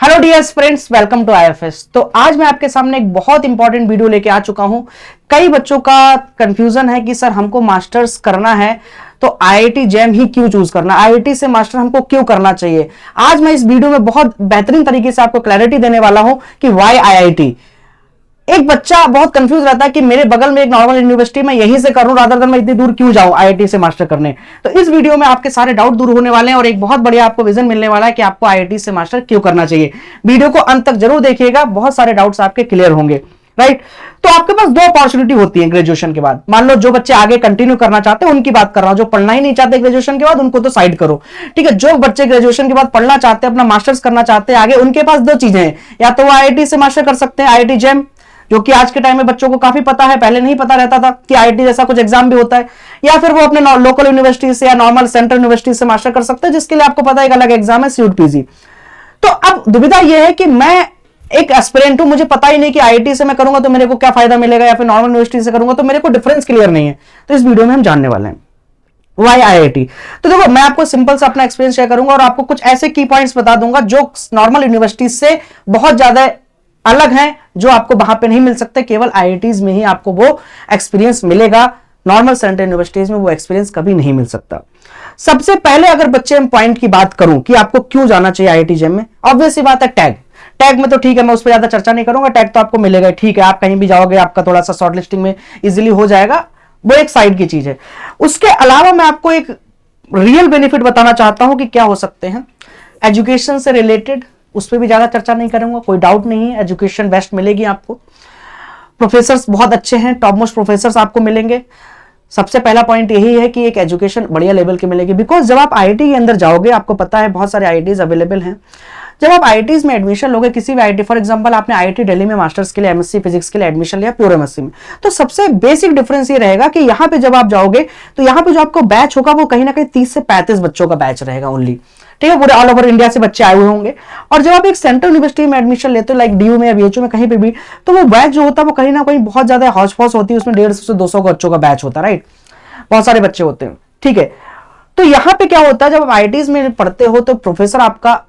Hello dear friends, welcome to IFS. तो आज मैं आपके सामने एक बहुत इंपॉर्टेंट वीडियो लेके आ चुका हूं। कई बच्चों का कंफ्यूजन है कि सर हमको मास्टर्स करना है तो आईआईटी जैम ही क्यों चूज करना, आईआईटी से मास्टर हमको क्यों करना चाहिए। आज मैं इस वीडियो में बहुत बेहतरीन तरीके से आपको क्लैरिटी देने वाला हूं कि वाई आईआईटी। एक बच्चा बहुत कंफ्यूज रहता है कि मेरे बगल में एक नॉर्मल यूनिवर्सिटी में यहीं से करूं, रादर देन मैं इतनी दूर क्यों जाऊं आईआईटी से मास्टर करने। तो इस वीडियो में आपके सारे डाउट दूर होने वाले हैं और एक बहुत बढ़िया आपको विजन मिलने वाला है कि आपको आईआईटी से मास्टर क्यों करना चाहिए। वीडियो को अंत तक जरूर देखिएगा, बहुत सारे डाउट्स आपके क्लियर होंगे। राइट, तो आपके पास दो अपॉर्चुनिटी होती है ग्रेजुएशन के बाद। मान लो जो बच्चे आगे कंटिन्यू करना चाहते हैं उनकी बात कर रहा हूं, जो पढ़ना ही नहीं चाहते ग्रेजुएशन के बाद उनको तो साइड करो। ठीक है, जो बच्चे ग्रेजुएशन के बाद पढ़ना चाहते हैं, अपना मास्टर्स करना चाहते हैं आगे, उनके पास दो चीजें हैं, या तो वो आईआईटी से मास्टर कर सकते हैं, आईआईटी जैम, जो कि आज के टाइम में बच्चों को काफी पता है, पहले नहीं पता रहता था कि आईआईटी जैसा कुछ एग्जाम भी होता है, या फिर वो अपने लोकल यूनिवर्सिटी से या नॉर्मल सेंट्रल यूनिवर्सिटी से मास्टर कर सकते हैं, जिसके लिए आपको पता है एक अलग एग्जाम है सीयूट पीजी। तो अब दुविधा यह है कि मैं एक एस्पिरेंट हूं, मुझे पता ही नहीं कि आईआईटी से मैं करूंगा तो मेरे को क्या फायदा मिलेगा, या फिर नॉर्मल यूनिवर्सिटी से करूंगा तो मेरे को डिफरेंस क्लियर नहीं है। तो इस वीडियो में हम जानने वाले हैं वाई आईआईटी। तो देखो, मैं आपको सिंपल सा अपना एक्सपीरियंस शेयर करूंगा और आपको कुछ ऐसे की पॉइंट्स बता दूंगा जो नॉर्मल यूनिवर्सिटी से बहुत ज्यादा अलग हैं, जो आपको वहां पे नहीं मिल सकते, केवल आईआईटीज में ही आपको वो एक्सपीरियंस मिलेगा। नॉर्मल सेंट्रल यूनिवर्सिटीज में वो एक्सपीरियंस कभी नहीं मिल सकता। सबसे पहले अगर बच्चे पॉइंट की बात करूं कि आपको क्यों जाना चाहिए आईआईटी जेम में, ऑब्वियस सी बात है टैग में तो ठीक है, मैं उस पर ज्यादा चर्चा नहीं करूंगा, टैग तो आपको मिलेगा, ठीक है, आप कहीं भी जाओगे आपका थोड़ा सा शॉर्ट लिस्टिंग में इजिली हो जाएगा, वो एक साइड की चीज है। उसके अलावा मैं आपको एक रियल बेनिफिट बताना चाहता हूं कि क्या हो सकते हैं एजुकेशन से रिलेटेड, उस पर भी ज्यादा चर्चा नहीं करूंगा, कोई डाउट नहीं है, एजुकेशन बेस्ट मिलेगी आपको, प्रोफेसर्स बहुत अच्छे हैं, टॉप मोस्ट प्रोफेसर्स आपको मिलेंगे। सबसे पहला पॉइंट यही है कि एक एजुकेशन बढ़िया लेवल की मिलेगी, बिकॉज जब आप आईआईटी के अंदर जाओगे, आपको पता है बहुत सारे आईआईटीज अवेलेबल हैं। जब आप आईआईटीज में एडमिशन लोगे, किसी भी आईआईटी, फॉर एग्जांपल आपने आईआईटी दिल्ली में मास्टर्स के लिए एमएससी फिजिक्स के लिए एडमिशन लिया, प्योर एमएससी में, तो सबसे बेसिक डिफरेंस ये रहेगा कि यहाँ पे जब आप जाओगे तो यहाँ पे जो आपको बैच होगा वो कहीं ना कहीं 30 से 35 बच्चों का बैच रहेगा ओनली। ठीक है, पूरे ऑल ओवर इंडिया से बच्चे आए हुए होंगे। और जब आप एक सेंट्रल यूनिवर्सिटी में एडमिशन लेते हो, लाइक डीयू में या बीएचयू में कहीं पे भी, तो वो बैच जो होता है वो कहीं ना कहीं बहुत ज्यादा हौच पौच होती है, उसमें 150 से 200 बच्चों का बैच होता है। राइट, बहुत सारे बच्चे होते हैं। ठीक है, तो यहाँ पे क्या होता है, जब आप आईआईटीज में पढ़ते हो तो प्रोफेसर आपका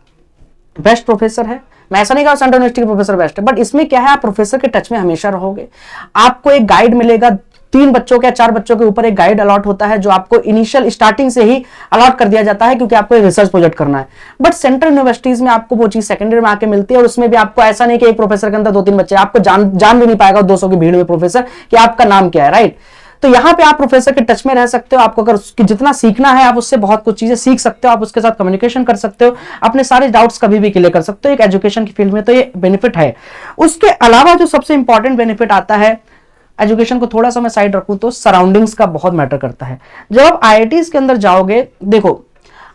बेस्ट प्रोफेसर है। मैं ऐसा नहीं कहा सेंट्रल यूनिवर्सिटी के प्रोफेसर बेस्ट है, बट इसमें क्या है, आप प्रोफेसर के टच में हमेशा रहोगे। आपको एक गाइड मिलेगा, 3 बच्चों के या 4 बच्चों के ऊपर एक गाइड अलॉट होता है, जो आपको इनिशियल स्टार्टिंग से ही अलॉट कर दिया जाता है, क्योंकि आपको एक रिसर्च प्रोजेक्ट करना है। बट सेंट्रल यूनिवर्सिटीज में आपको वो चीज सेकेंडरी में आके मिलती है, और उसमें भी आपको ऐसा नहीं कि एक प्रोफेसर के अंदर 2-3 बच्चे, आपको जान भी नहीं पाएगा 200 की भीड़ में प्रोफेसर कि आपका नाम क्या है। राइट, तो यहां पे आप प्रोफेसर के टच में रह सकते हो, आपको अगर जितना सीखना है आप उससे बहुत कुछ चीजें सीख सकते हो, आप उसके साथ कम्युनिकेशन कर सकते हो, अपने सारे डाउट्स कभी भी क्लियर कर सकते हो एक एजुकेशन की फील्ड में, तो ये बेनिफिट है। उसके अलावा जो सबसे इंपॉर्टेंट बेनिफिट आता है, एजुकेशन को थोड़ा सा मैं साइड रखूं तो सराउंडिंग्स का बहुत मैटर करता है। जब आप आईआईटीज के अंदर जाओगे, देखो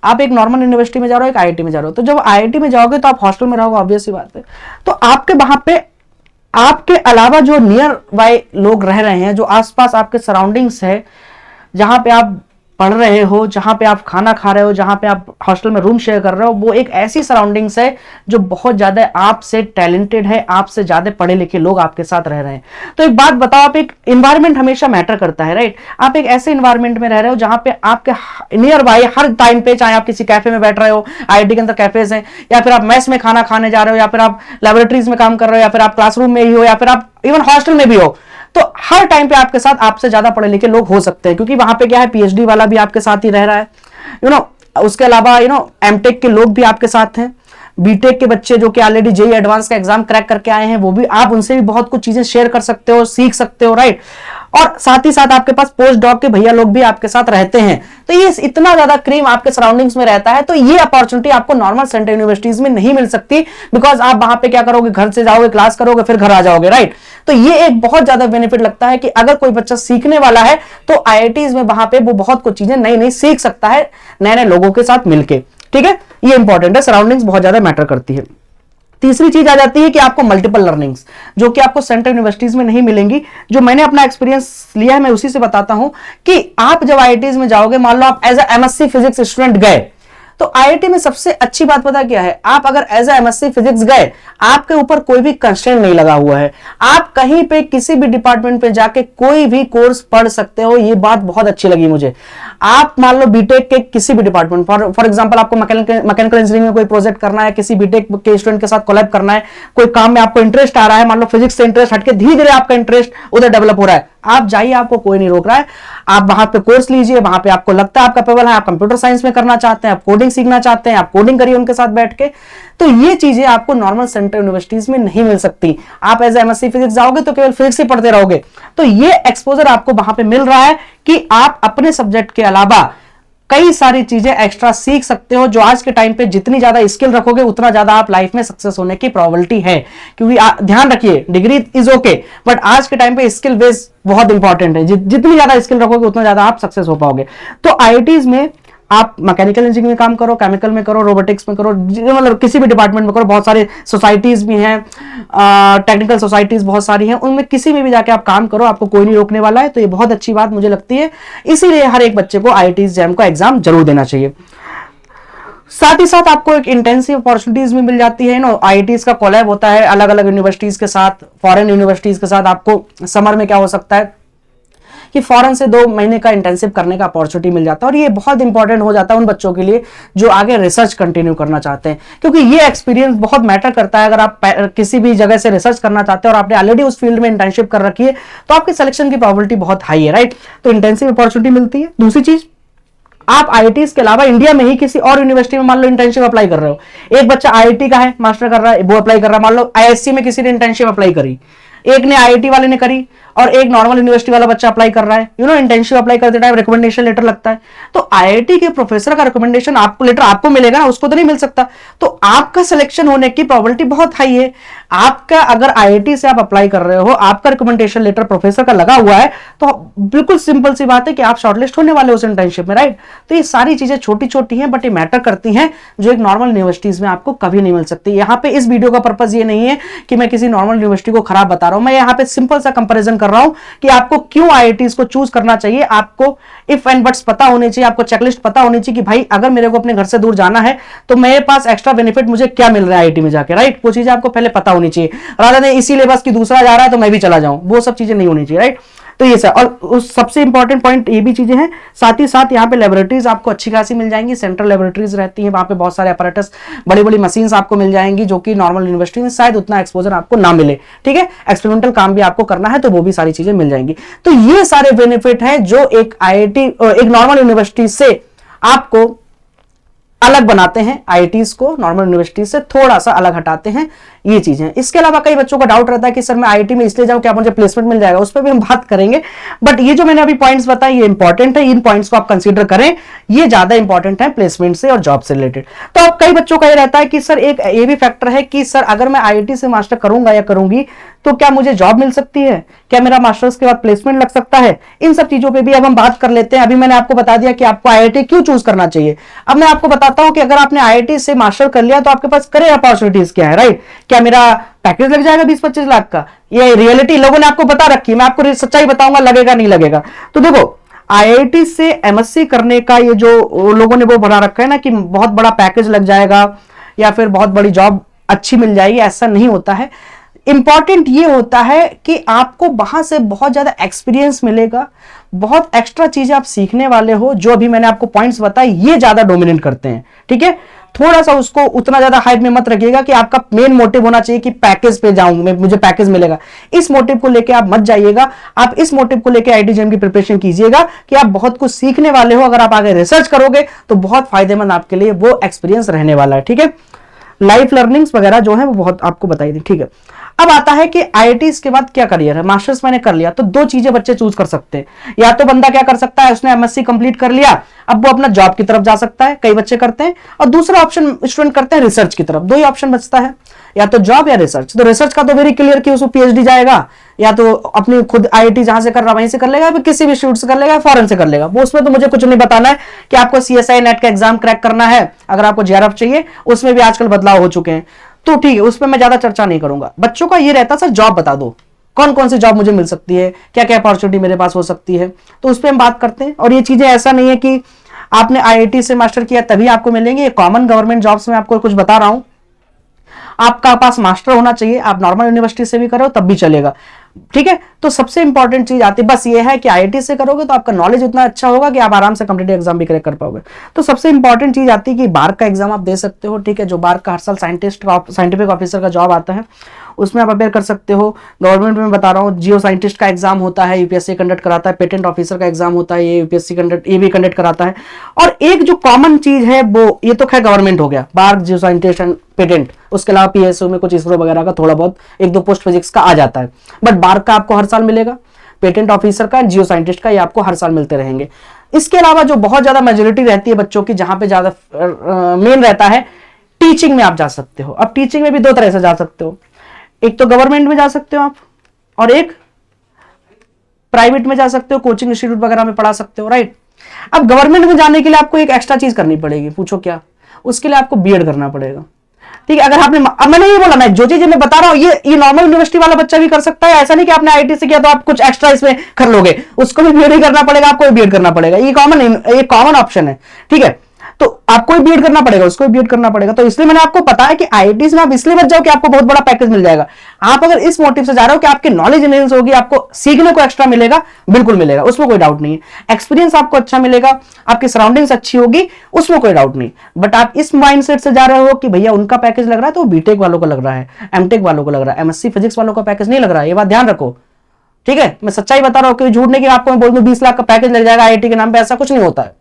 आप एक नॉर्मल यूनिवर्सिटी में जा रहे हो, एक आईआईटी में जा रहे हो, तो जब आईआईटी में जाओगे तो आप हॉस्टल में रहोगे, ऑब्वियस सी बात है। तो आपके वहां पे आपके अलावा जो नियर बाय लोग रह रहे हैं, जो आसपास आपके सराउंडिंग्स है, जहां पे आप पढ़ रहे हो, जहां पे आप खाना खा रहे हो, जहां पे आप हॉस्टल में रूम शेयर कर रहे हो, वो एक ऐसी सराउंडिंग्स है जो बहुत ज्यादा आपसे टैलेंटेड है, आपसे ज्यादा पढ़े लिखे लोग आपके साथ रह रहे हैं। तो एक बात बताओ, आप एक इन्वायरमेंट हमेशा मैटर करता है। राइट, आप एक ऐसे इन्वायरमेंट में रह रहे हो जहां पे आपके नियर बाय हर टाइम पे, चाहे आप किसी कैफे में बैठ रहे हो, आईआईटी के अंदर कैफेज हैं, या फिर आप मेस में खाना खाने जा रहे हो, या फिर आप लैबोरेटरीज में काम कर रहे हो, या फिर आप क्लासरूम में ही हो, या फिर आप इवन हॉस्टल में भी हो, तो हर टाइम पे आपके साथ आपसे ज्यादा पढ़े लिखे लोग हो सकते हैं, क्योंकि वहां पे क्या है, पीएचडी वाला भी आपके साथ ही रह रहा है, उसके अलावा एमटेक के लोग भी आपके साथ हैं, बीटेक के बच्चे जो कि ऑलरेडी जेईई एडवांस का एग्जाम क्रैक करके आए हैं, वो भी, आप उनसे भी बहुत कुछ चीजें शेयर कर सकते हो, सीख सकते हो। राइट, और साथ ही साथ आपके पास पोस्ट डॉक के भैया लोग भी आपके साथ रहते हैं। तो ये इतना ज्यादा क्रीम आपके सराउंडिंग्स में रहता है, तो ये अपॉर्चुनिटी आपको नॉर्मल सेंट्रल यूनिवर्सिटीज में नहीं मिल सकती, बिकॉज आप वहां पे क्या करोगे, घर से जाओगे, क्लास करोगे, फिर घर आ जाओगे। राइट, तो ये एक बहुत ज्यादा बेनिफिट लगता है कि अगर कोई बच्चा सीखने वाला है तो आईआईटीज में वहां पे वो बहुत कुछ चीजें नई नई सीख सकता है, नए नए लोगों के साथ मिलके। ठीक है, ये इंपॉर्टेंट है, सराउंडिंग्स बहुत ज्यादा मैटर करती है। तीसरी चीज आ जाती है कि आपको मल्टीपल लर्निंग्स, जो कि आपको सेंट्रल यूनिवर्सिटीज में नहीं मिलेंगी। जो मैंने अपना एक्सपीरियंस लिया है, मैं उसी से बताता हूं कि आप जब आईआईटीज में जाओगे, मान लो आप as a MSc physics student गए, तो आईआईटी में सबसे अच्छी बात पता क्या है, आप अगर एज ए एमएससी फिजिक्स गए, आपके ऊपर कोई भी कंस्ट्रेंट नहीं लगा हुआ है, आप कहीं पे किसी भी डिपार्टमेंट पे जाके कोई भी कोर्स पढ़ सकते हो। ये बात बहुत अच्छी लगी मुझे। आप मान लो बीटेक के किसी भी डिपार्टमेंट, फॉर एग्जांपल आपको मैकेनिकल इंजीनियरिंग में कोई प्रोजेक्ट करना है, किसी बीटेक के स्टूडेंट के साथ कोलैब करना है, कोई काम में आपको इंटरेस्ट आ रहा है, मान लो फिजिक्स से इंटरेस्ट हटके धीरे धीरे आपका इंटरेस्ट उधर डेवलप हो रहा है, आप जाइए, आपको कोई नहीं रोक रहा है। आप वहां पे कोर्स लीजिए, वहां पे आपको लगता है आप कैपेबल है, आप कंप्यूटर साइंस में करना चाहते हैं, आप कोडिंग सीखना चाहते हैं, आप कोडिंग करिए उनके साथ बैठ के। तो ये चीजें आपको नॉर्मल सेंट्रल यूनिवर्सिटीज में नहीं मिल सकती। आप एज एमएससी फिजिक्स जाओगे तो केवल फिजिक्स ही पढ़ते रहोगे। तो ये एक्सपोजर आपको वहां पे मिल रहा है कि आप अपने सब्जेक्ट के अलावा कई सारी चीजें एक्स्ट्रा सीख सकते हो, जो आज के टाइम पे जितनी ज्यादा स्किल रखोगे उतना ज्यादा आप लाइफ में सक्सेस होने की प्रोबेबिलिटी है। क्योंकि ध्यान रखिए, डिग्री इज ओके, बट आज के टाइम पे स्किल बेस बहुत इंपॉर्टेंट है। जितनी ज्यादा स्किल रखोगे उतना ज्यादा आप सक्सेस हो पाओगे। तो आईआईटीज में आप मैकेनिकल इंजीनियरिंग में काम करो, केमिकल में करो, रोबोटिक्स में करो, मतलब किसी भी डिपार्टमेंट में करो, बहुत सारे सोसाइटीज भी हैं, टेक्निकल सोसाइटीज बहुत सारी हैं, उनमें किसी में भी जाके आप काम करो, आपको कोई नहीं रोकने वाला है। तो ये बहुत अच्छी बात मुझे लगती है, इसीलिए हर एक बच्चे को आईआईटी जैम का एग्जाम जरूर देना चाहिए। साथ ही साथ आपको एक इंटेंसिव अपॉर्चुनिटीज भी मिल जाती है ना, आईआईटीज का कोलैब होता है अलग अलग यूनिवर्सिटीज के साथ, फॉरेन यूनिवर्सिटीज के साथ। आपको समर में क्या हो सकता है कि फॉरेन से 2 महीने का इंटेंसिव करने का अपॉर्चुनिटी मिल जाता है, और ये बहुत इंपॉर्टेंट हो जाता है उन बच्चों के लिए जो आगे रिसर्च कंटिन्यू करना चाहते हैं, क्योंकि ये एक्सपीरियंस बहुत मैटर करता है। अगर आप किसी भी जगह से रिसर्च करना चाहते हैं और आपने ऑलरेडी उस फील्ड में इंटर्नशिप कर रखी है तो आपकी सिलेक्शन की प्रोबेबिलिटी बहुत हाई है, राइट। तो इंटेंसिव अपॉर्चुनिटी मिलती है। दूसरी चीज, आप आईआईटीज के अलावा इंडिया में ही किसी और यूनिवर्सिटी में मान लो इंटर्नशिप अप्लाई कर रहे हो, एक बच्चा आईआईटी का है, मास्टर कर रहा है, वो अप्लाई कर रहा है, मान लो आईएससी में किसी ने इंटर्नशिप अप्लाई करी, एक ने आईआईटी वाले ने करी और एक नॉर्मल यूनिवर्सिटी वाला बच्चा अप्लाई कर रहा है, इंटर्नशिप अप्लाई करते टाइम रिकमेंडेशन लेटर लगता है। तो आईआईटी के प्रोफेसर का रिकमेंडेशन आपको लेटर आपको मिलेगा ना, उसको तो नहीं मिल सकता। तो आपका सिलेक्शन होने की प्रोबेबिलिटी बहुत हाई है। आपका अगर आईआईटी से आप अप्लाई कर रहे हो, आपका रिकमेंडेशन लेटर प्रोफेसर का लगा हुआ है, तो बिल्कुल सिंपल सी बात है कि आप शॉर्टलिस्ट होने वाले हो उस इंटर्नशिप में, राइट। तो ये सारी चीजें छोटी छोटी हैं बट ये मैटर करती हैं, जो एक नॉर्मल यूनिवर्सिटीज में आपको कभी नहीं मिल सकती। यहाँ पे इस वीडियो का पर्पज ये नहीं है कि मैं किसी नॉर्मल यूनिवर्सिटी को खराब बता रहा हूं, मैं यहाँ पे सिंपल सा कंपेरिजन कर रहा हूं कि आपको क्यों आईआईटीज को चूज करना चाहिए। आपको इफ एंड बट्स पता होने चाहिए, आपको चेकलिस्ट पता होनी चाहिए कि भाई अगर मेरे को अपने घर से दूर जाना है तो मेरे पास एक्स्ट्रा बेनिफिट मुझे क्या मिल रहा है आईआईटी में जाके, राइट। वो चीजें आपको पहले पता होनी चाहिए, रादर देन इसी सिलेबस की दूसरा जा रहा है तो मैं भी चला जाऊं, वो सब चीजें नहीं होनी चाहिए, राइट। तो ये सर, और उस सबसे इंपॉर्टेंट पॉइंट ये भी चीजें हैं। साथ ही साथ यहाँ पे लेबोरेटरीज आपको अच्छी खासी मिल जाएंगी, सेंट्रल लेबोरेटरीज रहती हैं, वहां पे बहुत सारे अपैरेटस, बड़ी बड़ी मशीन्स आपको मिल जाएंगी, जो कि नॉर्मल यूनिवर्सिटी में शायद उतना एक्सपोजर आपको ना मिले, ठीक है। एक्सपेरिमेंटल काम भी आपको करना है तो वो भी सारी चीजें मिल जाएंगी। तो ये सारे बेनिफिट हैं जो एक आईआईटी, एक नॉर्मल यूनिवर्सिटी से आपको अलग बनाते हैं, आईआईटीज को नॉर्मल यूनिवर्सिटी से थोड़ा सा अलग हटाते हैं, ये चीजें। इसके अलावा कई बच्चों का डाउट रहता है कि सर मैं आईआईटी में इसलिए जाऊं क्या मुझे प्लेसमेंट मिल जाएगा, उस पर भी हम बात करेंगे। बट ये जो मैंने अभी पॉइंट्स बताए ये इंपॉर्टेंट है, इन पॉइंट्स को आप कंसीडर करें, ये ज्यादा इंपॉर्टेंट है प्लेसमेंट से और जॉब से रिलेटेड। तो अब कई बच्चों का ये रहता है कि सर एक ये भी फैक्टर है कि सर अगर मैं आईआईटी से मास्टर करूंगा या करूंगी तो क्या मुझे जॉब मिल सकती है, क्या मेरा मास्टर्स के बाद प्लेसमेंट लग सकता है, इन सब चीजों पे भी अब हम बात कर लेते हैं। अभी मैंने आपको बता दिया कि आपको आईआईटी क्यों चूज करना चाहिए। अब मैं आपको बताता हूं कि अगर आपने आईआईटी से मास्टर कर लिया तो आपके पास करियर अपॉर्चुनिटीज क्या है, राइट। क्या मेरा पैकेज लग जाएगा 20-25 लाख का, ये रियलिटी लोगों ने आपको बता रखी है, मैं आपको सच्चाई बताऊंगा लगेगा नहीं लगेगा। तो देखो आईआईटी से एमएससी करने का ये जो लोगों ने वो बना रखा है ना कि बहुत बड़ा पैकेज लग जाएगा या फिर बहुत बड़ी जॉब अच्छी मिल जाएगी, ऐसा नहीं होता है। इंपॉर्टेंट ये होता है कि आपको वहां से बहुत ज्यादा एक्सपीरियंस मिलेगा, बहुत एक्स्ट्रा चीजें आप सीखने वाले हो, जो अभी मैंने आपको पॉइंट्स बताए ये ज्यादा डोमिनेट करते हैं, ठीक है। थोड़ा सा उसको उतना ज्यादा हाइप में मत रखिएगा कि आपका मेन मोटिव होना चाहिए कि पैकेज पे जाऊं मैं, मुझे पैकेज मिलेगा। इस मोटिव को लेके आप मत जाइएगा, आप इस मोटिव को लेके आईआईटी जेईई की प्रिपरेशन कीजिएगा कि आप बहुत कुछ सीखने वाले हो। अगर आप आगे रिसर्च करोगे तो बहुत फायदेमंद आपके लिए वो एक्सपीरियंस रहने वाला है, ठीक है। लाइफ लर्निंग्स वगैरह जो है वो बहुत आपको बताई दी, ठीक है। अब आता है कि आईआईटी के बाद क्या करियर है। मास्टर्स मैंने कर लिया तो 2 चीजें बच्चे चूज कर सकते हैं। या तो बंदा क्या कर सकता है, उसने एमएससी कंप्लीट कर लिया, अब वो अपना जॉब की तरफ जा सकता है, कई बच्चे करते हैं। और दूसरा ऑप्शन स्टूडेंट करते हैं रिसर्च की तरफ। 2 ही ऑप्शन बचता है, या तो जॉब या रिसर्च। तो रिसर्च का तो वेरी क्लियर कि उसको पीएचडी जाएगा, या तो अपनी खुद आईआईटी जहां से कर रहा वहीं से कर लेगा, किसी भी इंस्टीट्यूट से कर लेगा, फॉरेन से कर लेगा। वो उसमें तो मुझे कुछ नहीं बताना है कि आपको सीएसआई नेट का एग्जाम क्रैक करना है, अगर आपको जेआरएफ चाहिए, उसमें भी आजकल बदलाव हो चुके हैं, तो ठीक है, उस पर मैं ज्यादा चर्चा नहीं करूंगा। बच्चों का ये रहता सर जॉब बता दो, कौन कौन सी जॉब मुझे मिल सकती है, क्या क्या अपॉर्चुनिटी मेरे पास हो सकती है, तो उस पर हम बात करते हैं। और ये चीजें ऐसा नहीं है कि आपने आईआईटी से मास्टर किया तभी आपको मिलेंगे, ये कॉमन गवर्नमेंट जॉब्स में आपको कुछ बता रहा हूं। आपका पास मास्टर होना चाहिए, आप नॉर्मल यूनिवर्सिटी से भी करो तब भी चलेगा। ठीक है। तो सबसे इंपॉर्टेंट चीज आती है, बस ये है कि आईआईटी से करोगे तो आपका नॉलेज उतना अच्छा होगा कि आप आराम से कॉम्पिटिटिव एग्जाम भी क्रैक कर पाओगे। तो सबसे इंपॉर्टेंट चीज आती है कि बार का एग्जाम आप दे सकते हो, ठीक है, जो बार का हर साल साइंटिफिक ऑफिसर का जॉब आता है, उसमें आप अपेयर कर सकते हो। गवर्नमेंट में बता रहा हूँ, जियो साइंटिस्ट का एग्जाम होता है, यूपीएससी कंडक्ट कराता है। पेटेंट ऑफिसर का एग्जाम होता है, ये ये भी कंडक्ट कराता है। और एक जो कॉमन चीज है वो, ये तो खैर गवर्नमेंट हो गया, बार, जियो साइंटिस्ट एंड पेटेंट, उसके अलावा पीएसयू में कुछ इसरो वगैरह का थोड़ा बहुत एक दो पोस्ट फिजिक्स का आ जाता है, बट बार का आपको हर साल मिलेगा, पेटेंट ऑफिसर का, जियो साइंटिस्ट का, ये आपको हर साल मिलते रहेंगे। इसके अलावा जो बहुत ज्यादा मेजोरिटी रहती है बच्चों की, जहां पे ज्यादा मेन रहता है, टीचिंग में आप जा सकते हो। अब टीचिंग में भी दो तरह से जा सकते हो, एक तो गवर्नमेंट में जा सकते हो आप, और एक प्राइवेट में जा सकते हो, कोचिंग इंस्टीट्यूट वगैरह में पढ़ा सकते हो, राइट। अब गवर्नमेंट में जाने के लिए आपको एक एक्स्ट्रा चीज करनी पड़ेगी, पूछो क्या? उसके लिए आपको बीएड करना पड़ेगा, ठीक है। अगर आपने, अब मैंने ये बोला, मैं जो चीज मैं बता रहा हूं ये नॉर्मल यूनिवर्सिटी वाला बच्चा भी कर सकता है। ऐसा नहीं कि आपने आईआईटी से किया तो आप कुछ एक्स्ट्रा इसमें कर लोगे, उसको भी बीएड ही करना पड़ेगा, आपको भी बीएड करना पड़ेगा। ये कॉमन ऑप्शन है, ठीक है। तो आपको भी बीएड करना पड़ेगा, उसको भी बीएड करना पड़ेगा। तो इसलिए मैंने आपको बताया कि आईआईटी में आप इसलिए बच जाओ कि आपको बहुत बड़ा पैकेज मिल जाएगा। आप अगर इस मोटिव से जा रहे हो कि आपकी नॉलेज इनहेंस होगी, आपको सीखने को एक्स्ट्रा मिलेगा, बिल्कुल मिलेगा, उसमें कोई डाउट नहीं है। एक्सपीरियंस आपको अच्छा मिलेगा, आपकी सराउंडिंग्स अच्छी होगी, उसमें कोई डाउट नहीं। बट आप इस माइंडसेट से जा रहे हो कि भैया उनका पैकेज लग रहा है तो बीटेक वालों को लग रहा है, एमटेक वालों को लग रहा है, एमएससी फिजिक्स वालों का पैकेज नहीं लग रहा है, ये बात ध्यान रखो, ठीक है। मैं सच्चाई बता रहा हूं, कोई झूठ नहीं कि आपको मैं बोल दूं 20 लाख का पैकेज लग जाएगा आईआईटी के नाम पे, ऐसा कुछ नहीं होता है,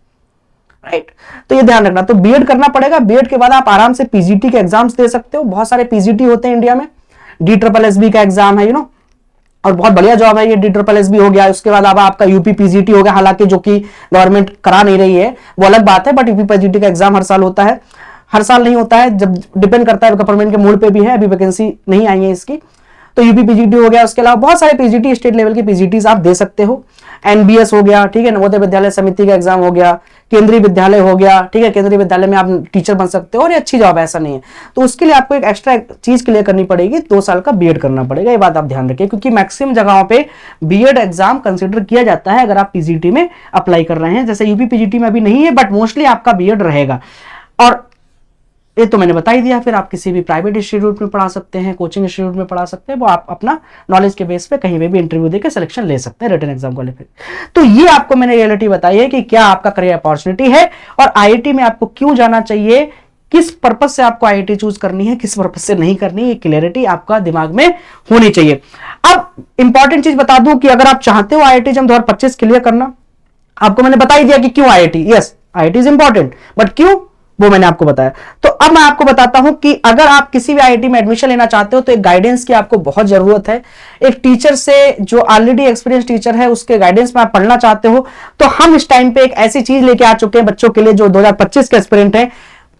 राइट। तो ये ध्यान रखना। तो बीएड करना पड़ेगा, बीएड के बाद आप आराम से पीजीटी के एग्जाम्स दे सकते हो। बहुत सारे पीजीटी होते हैं इंडिया में, DSSB का एग्जाम है, और बहुत बढ़िया जॉब है ये। DSSB हो गया, उसके बाद अब आपका यूपी पीजीटी हो गया, हालांकि जो कि गवर्नमेंट करा नहीं रही है वो अलग बात है, बट यूपी पीजीटी का एग्जाम हर साल होता है, हर साल नहीं होता है, जब डिपेंड करता है गवर्नमेंट के मूड पे भी है, अभी वैकेंसी नहीं आई है इसकी। तो यूपी पीजीटी हो गया, उसके अलावा बहुत सारे पीजीटी, स्टेट लेवल की पीजीटीज आप दे सकते हो। एनबीएस हो गया, ठीक है, नवोदय विद्यालय समिति का एग्जाम हो गया, केंद्रीय विद्यालय हो गया, ठीक है, केंद्रीय विद्यालय में आप टीचर बन सकते हो, और ये अच्छी जॉब है, ऐसा नहीं है। तो उसके लिए आपको एक एक्स्ट्रा चीज क्लियर करनी पड़ेगी, 2 साल का बीएड करना पड़ेगा, ये बात आप ध्यान रखिए, क्योंकि मैक्सिमम जगहों पे बीएड एग्जाम कंसिडर किया जाता है अगर आप पीजीटी में अप्लाई कर रहे हैं। जैसे यूपी पीजीटी में अभी नहीं है, बट मोस्टली आपका बीएड रहेगा। और ये तो मैंने बता ही दिया। फिर आप किसी भी प्राइवेट इंस्टीट्यूट में पढ़ा सकते हैं, कोचिंग इंस्टीट्यूट में पढ़ा सकते हैं, वो आप अपना नॉलेज के बेस पे कहीं पे भी इंटरव्यू देकर सिलेक्शन ले सकते हैं, रिटन एग्जाम क्वालिफाई। तो ये आपको मैंने रियलिटी बताई है कि क्या आपका करियर अपॉर्चुनिटी है, और आईआईटी में आपको क्यों जाना चाहिए, किस पर्पज से आपको आईआईटी चूज करनी है, किस पर्पज से नहीं करनी, ये क्लियरिटी आपका दिमाग में होनी चाहिए। अब इंपॉर्टेंट चीज बता दूं कि अगर आप चाहते हो आईआईटी जम 2025 क्लियर करना, आपको मैंने बता ही दिया कि क्यों IIT. Yes, IIT is important, but क्यों, वो मैंने आपको बताया। तो अब मैं आपको बताता हूं कि अगर आप किसी भी आईआईटी में एडमिशन लेना चाहते हो तो एक गाइडेंस की आपको बहुत जरूरत है। एक टीचर से जो ऑलरेडी एक्सपीरियंस टीचर है उसके गाइडेंस में आप पढ़ना चाहते हो, तो हम इस टाइम पे एक ऐसी चीज लेके आ चुके हैं बच्चों के लिए जो 2025 के एस्पिरेंट है।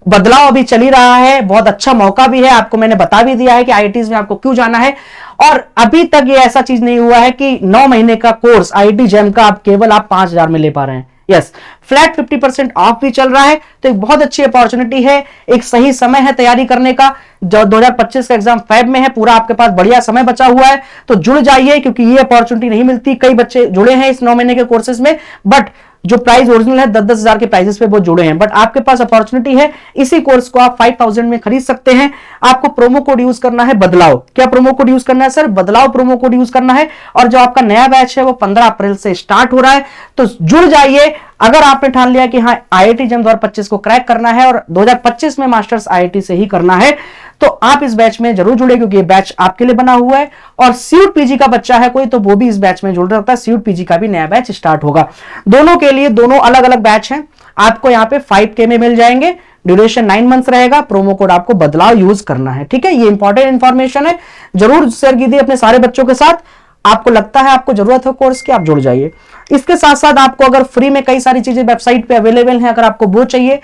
बदलाव अभी चल ही रहा है, बहुत अच्छा मौका भी है, आपको मैंने बता भी दिया है कि आईआईटीज में आपको क्यों जाना है। और अभी तक ये ऐसा चीज नहीं हुआ है कि 9 महीने का कोर्स आईआईटी जेम का आप केवल 5,000 में ले पा रहे हैं। यस, फ्लैट 50% ऑफ भी चल रहा है, तो एक बहुत अच्छी अपॉर्चुनिटी है, एक सही समय है तैयारी करने का। जो 2025 का एग्जाम फेब में है, पूरा आपके पास बढ़िया समय बचा हुआ है, तो जुड़ जाइए, क्योंकि ये अपॉर्चुनिटी नहीं मिलती। कई बच्चे जुड़े हैं इस 9 महीने के कोर्सेज में, बट जो प्राइस ओरिजिनल है 10-10 हजार के प्राइसेस पे वो जुड़े हैं, बट आपके पास अपॉर्चुनिटी है, इसी कोर्स को आप 5,000 में खरीद सकते हैं। आपको प्रोमो कोड यूज करना है बदलाव। क्या प्रोमो कोड यूज करना है सर? बदलाव प्रोमो कोड यूज करना है। और जो आपका नया बैच है वो 15 अप्रैल से स्टार्ट हो रहा है, तो जुड़ जाइए। अगर आपने ठान लिया कि हाँ आईआईटी जेम 2025 को क्रैक करना है और 2025 में मास्टर्स आईआईटी से ही करना है, तो आप इस बैच में जरूर जुड़े, क्योंकि ये बैच आपके लिए बना हुआ है। और सीयूट पीजी का बच्चा है कोई, तो वो भी इस बैच में जुड़ सकता है। सीयूट पीजी का भी नया बैच स्टार्ट होगा। दोनों के लिए दोनों अलग अलग बैच हैं। आपको यहाँ पे 5K में मिल जाएंगे, ड्यूरेशन 9 मंथ्स रहेगा। प्रोमो कोड आपको बदलाव यूज करना है, ठीक है। ये इंपॉर्टेंट इंफॉर्मेशन है, जरूर शेयर कीजिए अपने सारे बच्चों के साथ। आपको लगता है आपको जरूरत है कोर्स की, आप जुड़ जाइए। इसके साथ साथ आपको अगर फ्री में कई सारी चीजें वेबसाइट पे अवेलेबल हैं, अगर आपको वो चाहिए,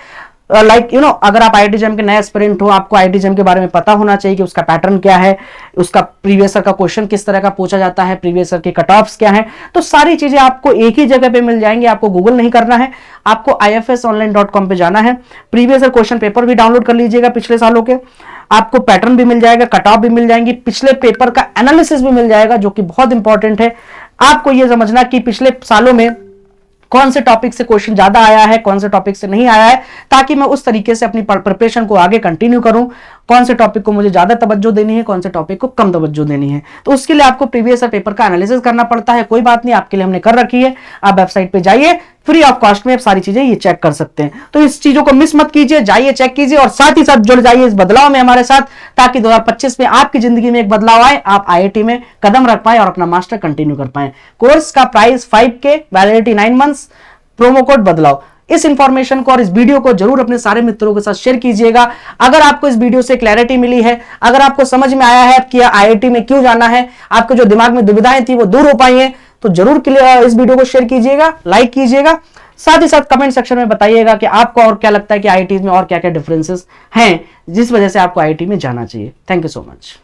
लाइक अगर आप आईआईटी जेम के नए एस्पिरेंट हो, आपको आईआईटी जेम के बारे में पता होना चाहिए कि उसका पैटर्न क्या है, उसका प्रीवियस ईयर का क्वेश्चन किस तरह का पूछा जाता है, प्रीवियस ईयर के कट ऑफ्स क्या है, तो सारी चीजें आपको एक ही जगह पे मिल जाएंगी। आपको गूगल नहीं करना है, आपको ifsonline.com पे जाना है। प्रीवियस ईयर क्वेश्चन पेपर भी डाउनलोड कर लीजिएगा पिछले सालों के, आपको पैटर्न भी मिल जाएगा, कट ऑफ भी मिल जाएंगी, पिछले पेपर का एनालिसिस भी मिल जाएगा, जो कि बहुत इंपॉर्टेंट है। आपको यह समझना कि पिछले सालों में कौन से टॉपिक से क्वेश्चन ज्यादा आया है, कौन से टॉपिक से नहीं आया है, ताकि मैं उस तरीके से अपनी प्रिपरेशन को आगे कंटिन्यू करूं कौन से टॉपिक को मुझे ज्यादा तवज्जो देनी है, कौन से टॉपिक को कम तवज्जो देनी है। तो उसके लिए आपको प्रीवियस पेपर का एनालिसिस करना पड़ता है। कोई बात नहीं, आपके लिए हमने कर रखी है। आप वेबसाइट पे जाइए, फ्री ऑफ कॉस्ट में आप सारी चीजें ये चेक कर सकते हैं। तो इस चीजों को मिस मत कीजिए, जाइए चेक कीजिए और साथ ही साथ जुड़ जाइए इस बदलाव में हमारे साथ, ताकि 2025 में आपकी जिंदगी में एक बदलाव आए, आप आईआईटी में कदम रख पाए और अपना मास्टर कंटिन्यू कर पाए। कोर्स का price 5K, validity 9 months, promo code बदलाव। इस इंफॉर्मेशन को और इस वीडियो को जरूर अपने सारे मित्रों के साथ शेयर कीजिएगा। अगर आपको इस वीडियो से क्लैरिटी मिली है, अगर आपको समझ में आया है कि आईआईटी में क्यों जाना है, आपके जो दिमाग में दुविधाएं थी वो दूर हो पाई हैं, तो जरूर इस वीडियो को शेयर कीजिएगा, लाइक कीजिएगा। साथ ही साथ कमेंट सेक्शन में बताइएगा कि आपको और क्या लगता है कि आईआईटी में और क्या क्या डिफरेंसेस हैं जिस वजह से आपको आईआईटी में जाना चाहिए। Thank you so much.